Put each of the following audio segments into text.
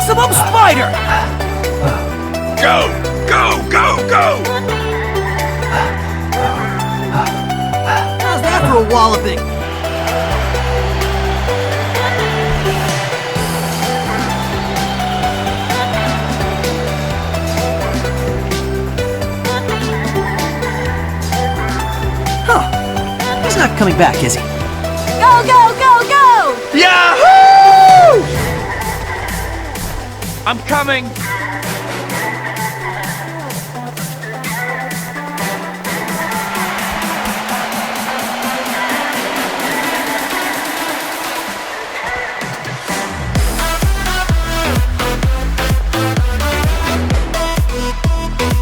maximum spider! Go! Go! Go! Go! How's that for a walloping? Huh. He's not coming back, is he? Go, go, go, go! Yahoo! I'm coming.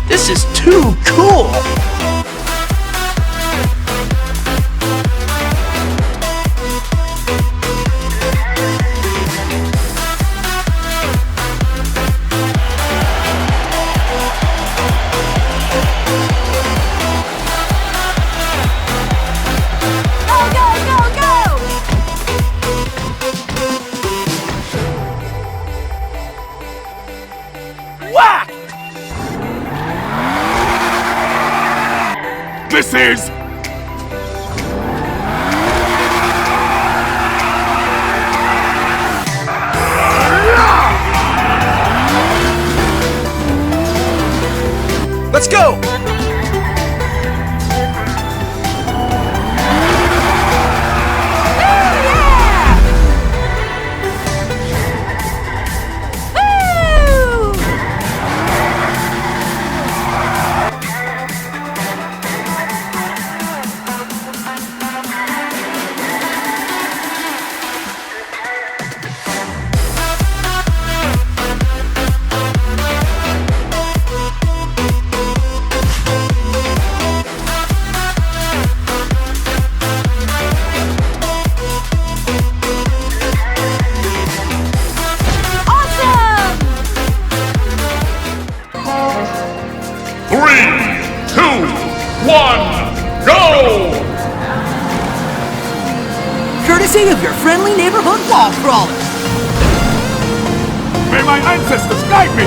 This is too cool! Whack! This is... Let's go! Go! Courtesy of your friendly neighborhood wall crawler. May my ancestors guide me!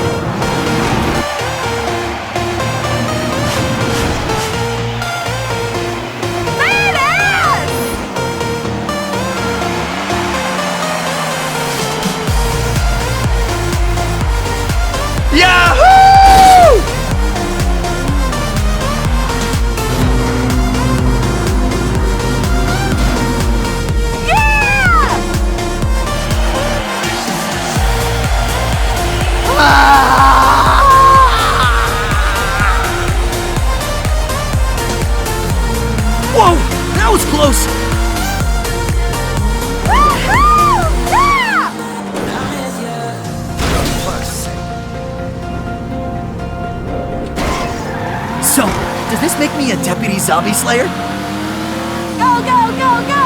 Yahoo! Whoa, that was close. So, does this make me a deputy zombie slayer? Go, go, go, go!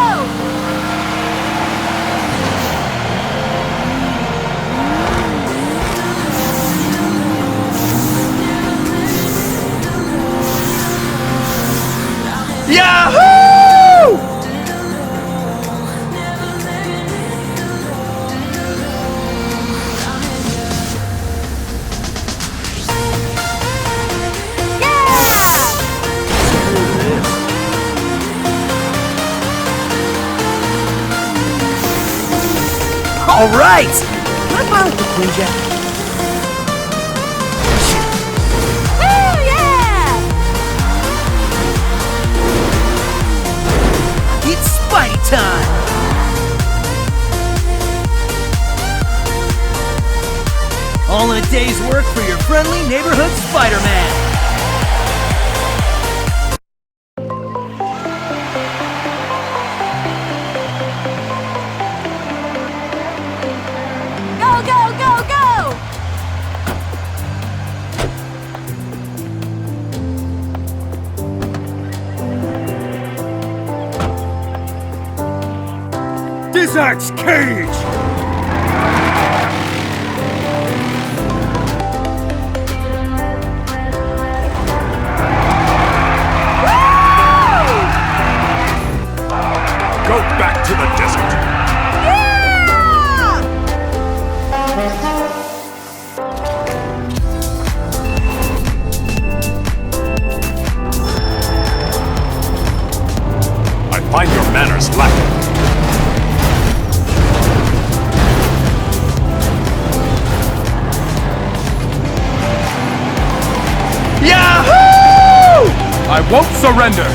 Yahoo! All right! Can I borrow the Queen Jack? Woo, yeah! It's Spidey time! All in a day's work for your friendly neighborhood Spider-Man! Go, go, go, go! Desert's cage! Go back to the desert! Yeah! won't surrender!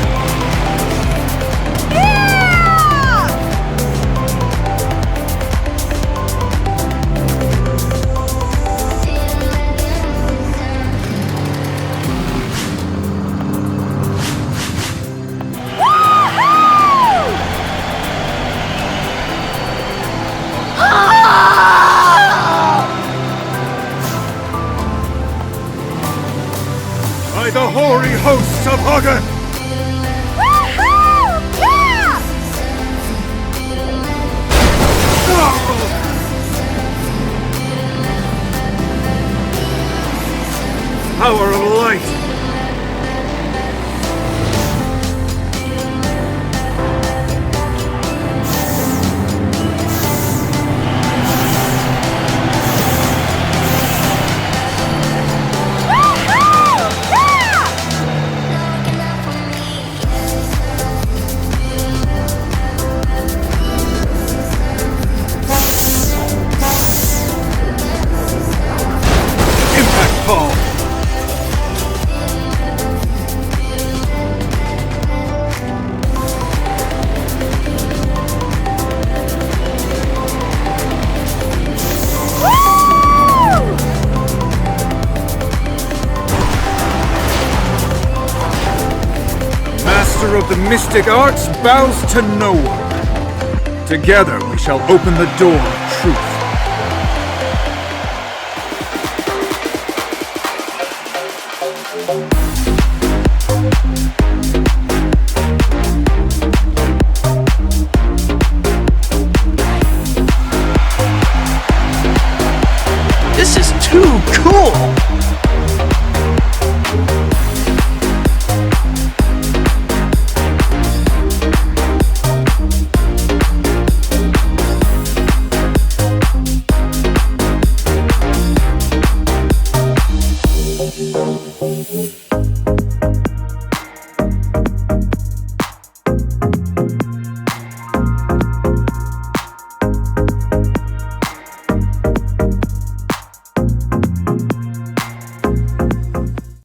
By the hoary hosts of Hagen! Woohoo! Yeah! Power of light! Impact Ball! Master of the mystic arts bows to no one. Together we shall open the door of truth.